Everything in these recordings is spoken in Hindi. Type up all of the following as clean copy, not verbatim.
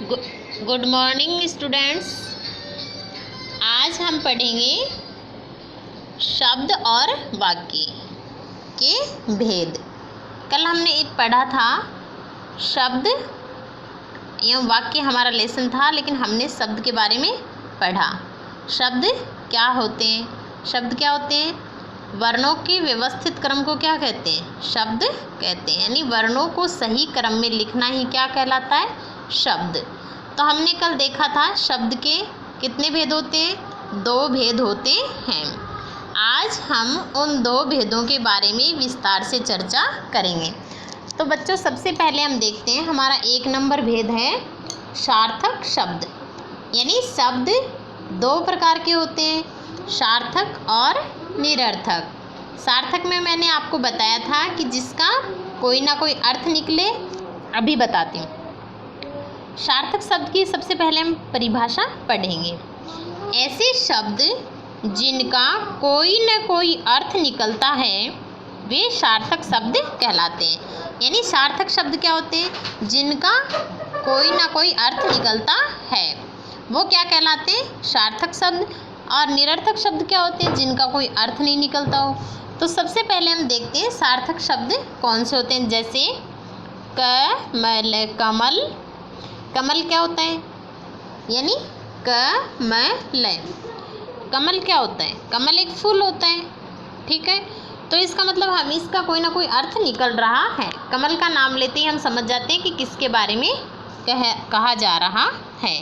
Good morning students. आज हम पढ़ेंगे शब्द और वाक्य के भेद। कल हमने एक पढ़ा था शब्द एवं वाक्य, हमारा लेसन था, लेकिन हमने शब्द के बारे में पढ़ा। शब्द क्या होते हैं? शब्द क्या होते हैं? वर्णों के व्यवस्थित क्रम को क्या कहते हैं? शब्द कहते हैं। यानी वर्णों को सही क्रम में लिखना ही क्या कहलाता है? शब्द। तो हमने कल देखा था शब्द के कितने भेद होते हैं? 2 भेद होते हैं। आज हम उन 2 भेदों के बारे में विस्तार से चर्चा करेंगे। तो बच्चों, सबसे पहले हम देखते हैं, हमारा 1 नंबर भेद है सार्थक शब्द। यानी शब्द 2 प्रकार के होते हैं, सार्थक और निरर्थक। सार्थक में मैंने आपको बताया था कि जिसका कोई ना कोई अर्थ निकले। अभी बताती हूँ। सार्थक शब्द की सबसे पहले हम परिभाषा पढ़ेंगे। ऐसे शब्द जिनका कोई न कोई अर्थ निकलता है वे सार्थक शब्द कहलाते हैं। यानी सार्थक शब्द क्या होते हैं? जिनका कोई ना कोई अर्थ निकलता है वो क्या कहलाते हैं? सार्थक शब्द। और निरर्थक शब्द क्या होते हैं? जिनका कोई अर्थ नहीं निकलता हो। तो सबसे पहले हम देखते हैं सार्थक शब्द कौन से होते हैं। जैसे कमल। कमल क्या होता है? यानी कमल क्या होता है? कमल एक फूल होता है, ठीक है। तो इसका मतलब हम इसका कोई ना कोई अर्थ निकल रहा है। कमल का नाम लेते ही हम समझ जाते हैं कि किसके बारे में कहा जा रहा है।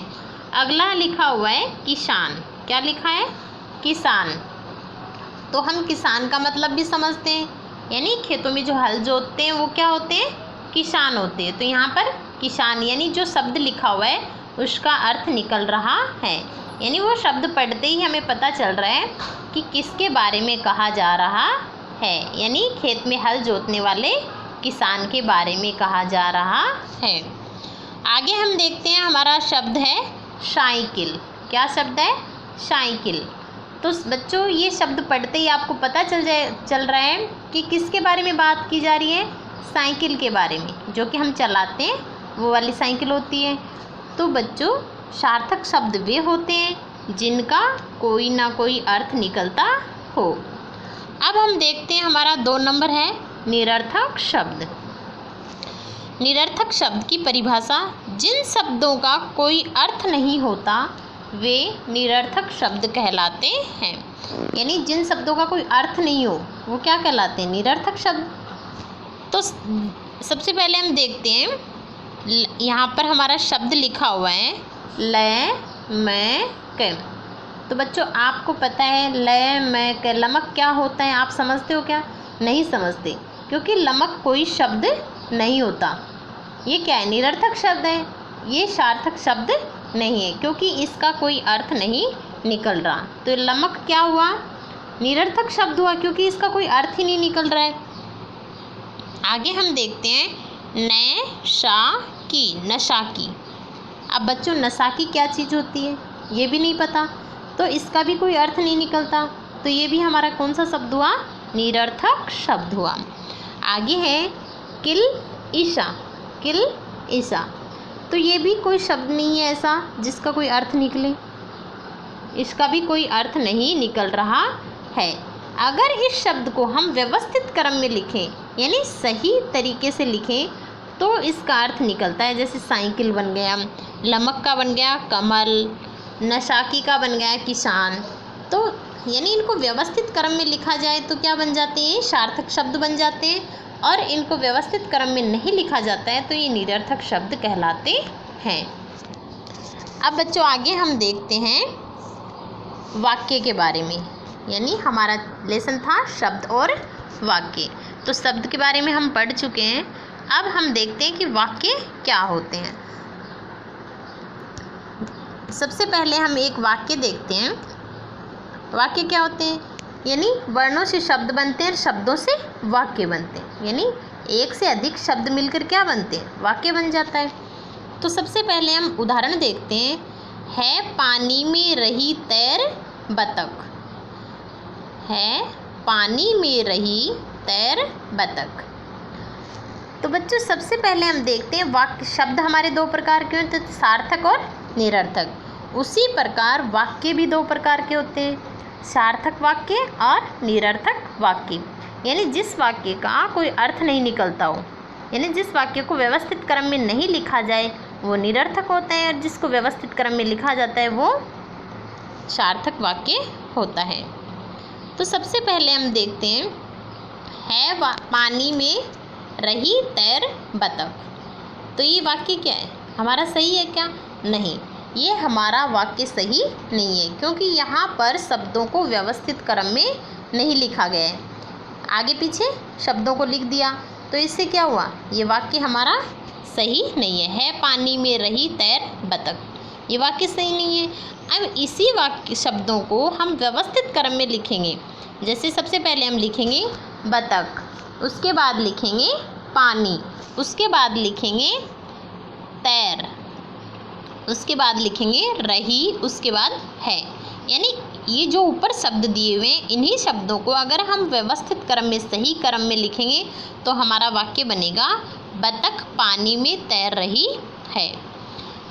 अगला लिखा हुआ है किसान। क्या लिखा है? किसान। तो हम किसान का मतलब भी समझते हैं, यानी खेतों में जो हल जोतते हैं वो क्या होते हैं? किसान होते हैं। तो यहाँ पर किसान यानी जो शब्द लिखा हुआ है उसका अर्थ निकल रहा है। यानी वो शब्द पढ़ते ही हमें पता चल रहा है कि किसके बारे में कहा जा रहा है। यानी खेत में हल जोतने वाले किसान के बारे में कहा जा रहा है। आगे हम देखते हैं, हमारा शब्द है साइकिल। क्या शब्द है? साइकिल। तो बच्चों, ये शब्द पढ़ते ही आपको पता चल रहा है कि किसके बारे में बात की जा रही है? साइकिल के बारे में, जो कि हम चलाते हैं वो वाली साइकिल होती है। तो बच्चों, सार्थक शब्द वे होते हैं जिनका कोई ना कोई अर्थ निकलता हो। अब हम देखते हैं, हमारा 2 नंबर है निरर्थक शब्द। निरर्थक शब्द की परिभाषा: जिन शब्दों का कोई अर्थ नहीं होता वे निरर्थक शब्द कहलाते हैं। यानी जिन शब्दों का कोई अर्थ नहीं हो वो क्या कहलाते हैं? निरर्थक शब्द। तो सबसे पहले हम देखते हैं, यहाँ पर हमारा शब्द लिखा हुआ है लय मैं क। तो बच्चों, आपको पता है लय मैं क लमक क्या होता है? आप समझते हो क्या? नहीं समझते, क्योंकि लमक कोई शब्द नहीं होता। ये क्या है? निरर्थक शब्द है। ये सार्थक शब्द नहीं है, क्योंकि इसका कोई अर्थ नहीं निकल रहा। तो लमक क्या हुआ? निरर्थक शब्द हुआ, क्योंकि इसका कोई अर्थ ही नहीं निकल रहा है। आगे हम देखते हैं नशा की। अब बच्चों, नशा की क्या चीज़ होती है ये भी नहीं पता, तो इसका भी कोई अर्थ नहीं निकलता। तो ये भी हमारा कौन सा शब्द हुआ? निरर्थक शब्द हुआ। आगे है किल ईशा। तो ये भी कोई शब्द नहीं है ऐसा जिसका कोई अर्थ निकले। इसका भी कोई अर्थ नहीं निकल रहा है। अगर इस शब्द को हम व्यवस्थित क्रम में लिखें, यानी सही तरीके से लिखें, तो इसका अर्थ निकलता है। जैसे साइकिल बन गया, लमक का बन गया कमल, नशाकी का बन गया किसान। तो यानी इनको व्यवस्थित क्रम में लिखा जाए तो क्या बन जाते हैं? सार्थक शब्द बन जाते हैं। और इनको व्यवस्थित क्रम में नहीं लिखा जाता है तो ये निरर्थक शब्द कहलाते हैं। अब बच्चों, आगे हम देखते हैं वाक्य के बारे में। यानी हमारा लेसन था शब्द और वाक्य। तो शब्द के बारे में हम पढ़ चुके हैं। अब हम देखते हैं कि वाक्य क्या होते हैं। सबसे पहले हम एक वाक्य देखते हैं। वाक्य क्या होते हैं? यानी वर्णों से शब्द बनते हैं, शब्दों से वाक्य बनते हैं। यानी एक से अधिक शब्द मिलकर क्या बनते हैं? वाक्य बन जाता है। तो सबसे पहले हम उदाहरण देखते हैं। है पानी में रही तैर बतख। है पानी में रही तैर बतख। तो बच्चों सबसे पहले हम देखते हैं वाक्य शब्द हमारे दो प्रकार के होते हैं, सार्थक और निरर्थक। उसी प्रकार वाक्य भी दो प्रकार के होते हैं, सार्थक वाक्य और निरर्थक वाक्य। यानी जिस वाक्य का कोई अर्थ नहीं निकलता हो, यानी जिस वाक्य को व्यवस्थित क्रम में नहीं लिखा जाए वो निरर्थक होता है, और जिसको व्यवस्थित क्रम में लिखा जाता है वो सार्थक वाक्य होता है। तो सबसे पहले हम देखते हैं, है पानी में रही तैर बतख। तो ये वाक्य क्या है, हमारा सही है क्या? नहीं, ये हमारा वाक्य सही नहीं है, क्योंकि यहाँ पर शब्दों को व्यवस्थित क्रम में नहीं लिखा गया है। आगे पीछे शब्दों को लिख दिया, तो इससे क्या हुआ, ये वाक्य हमारा सही नहीं है पानी में रही तैर बतख, ये वाक्य सही नहीं है। अब इसी वाक्य शब्दों को हम व्यवस्थित क्रम में लिखेंगे। जैसे सबसे पहले हम लिखेंगे बतख, उसके बाद लिखेंगे पानी, उसके बाद लिखेंगे तैर, उसके बाद लिखेंगे रही, उसके बाद है। यानी ये जो ऊपर शब्द दिए हुए हैं, इन्हीं शब्दों को अगर हम व्यवस्थित क्रम में सही क्रम में लिखेंगे तो हमारा वाक्य बनेगा बतख पानी में तैर रही है।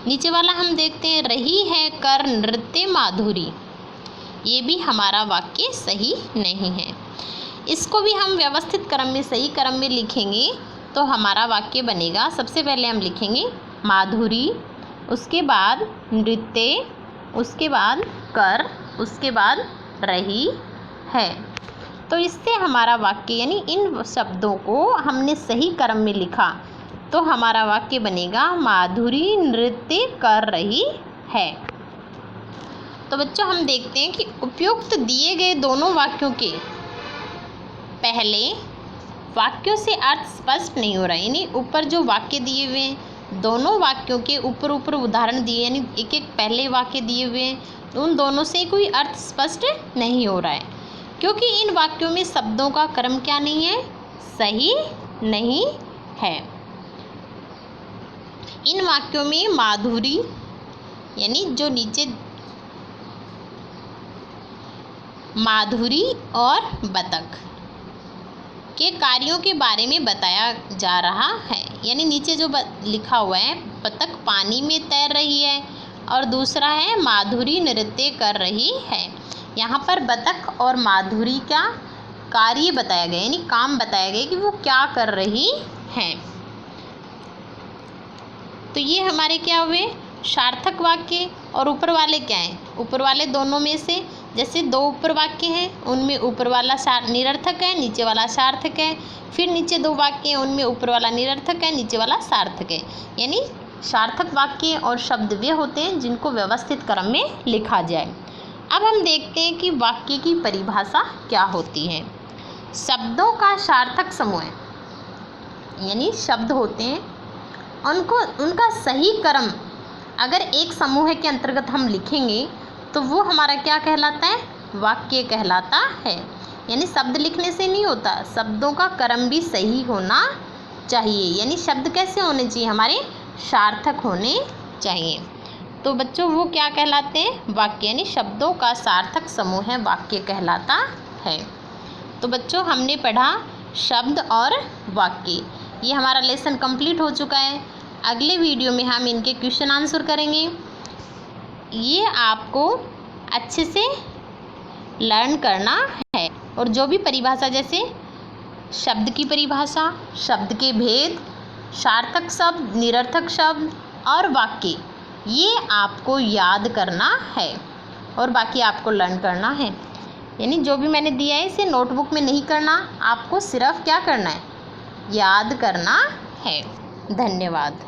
नीचे वाला हम देखते हैं, रही है कर नृत्य माधुरी, ये भी हमारा वाक्य सही नहीं है। इसको भी हम व्यवस्थित क्रम में सही क्रम में लिखेंगे तो हमारा वाक्य बनेगा, सबसे पहले हम लिखेंगे माधुरी, उसके बाद नृत्य, उसके बाद कर, उसके बाद रही है। तो इससे हमारा वाक्य, यानी इन शब्दों को हमने सही क्रम में लिखा तो हमारा वाक्य बनेगा माधुरी नृत्य कर रही है। तो बच्चों हम देखते हैं कि उपयुक्त दिए गए दोनों वाक्यों के पहले वाक्यों से अर्थ स्पष्ट नहीं हो रहा है। यानी ऊपर जो वाक्य दिए हुए हैं, दोनों वाक्यों के ऊपर उदाहरण दिए, यानी एक एक पहले वाक्य दिए हुए हैं, उन दोनों से कोई अर्थ स्पष्ट नहीं हो रहा है, क्योंकि इन वाक्यों में शब्दों का क्रम क्या नहीं है, सही नहीं है। इन वाक्यों में माधुरी, यानी जो नीचे माधुरी और बतख के कार्यों के बारे में बताया जा रहा है। यानी नीचे जो लिखा हुआ है, बतख पानी में तैर रही है और दूसरा है माधुरी नृत्य कर रही है। यहाँ पर बतख और माधुरी का कार्य बताया गया, यानी काम बताया गया कि वो क्या कर रही हैं। तो ये हमारे क्या हुए, सार्थक वाक्य। और ऊपर वाले क्या हैं, ऊपर वाले दोनों में से जैसे दो ऊपर वाक्य हैं, उनमें ऊपर वाला निरर्थक है, नीचे वाला सार्थक है। फिर नीचे दो वाक्य हैं, उनमें ऊपर वाला निरर्थक है, नीचे वाला सार्थक है। यानी सार्थक वाक्य और शब्द वे होते हैं जिनको व्यवस्थित क्रम में लिखा जाए। अब हम देखते हैं कि वाक्य की परिभाषा क्या होती है। शब्दों का सार्थक समूह है, यानी शब्द होते हैं, उनका सही क्रम अगर एक समूह के अंतर्गत हम लिखेंगे तो वो हमारा क्या कहलाता है, वाक्य कहलाता है। यानी शब्द लिखने से नहीं होता, शब्दों का क्रम भी सही होना चाहिए। यानी शब्द कैसे होने चाहिए, हमारे सार्थक होने चाहिए। तो बच्चों वो क्या कहलाते हैं, वाक्य। यानी शब्दों का सार्थक समूह है वाक्य कहलाता है। तो बच्चों हमने पढ़ा शब्द और वाक्य। ये हमारा लेसन कंप्लीट हो चुका है। अगले वीडियो में हम इनके क्वेश्चन आंसर करेंगे। ये आपको अच्छे से लर्न करना है। और जो भी परिभाषा, जैसे शब्द की परिभाषा, शब्द के भेद, सार्थक शब्द, निरर्थक शब्द और वाक्य, ये आपको याद करना है और बाकी आपको लर्न करना है। यानी जो भी मैंने दिया है इसे नोटबुक में नहीं करना, आपको सिर्फ क्या करना है, याद करना है। धन्यवाद।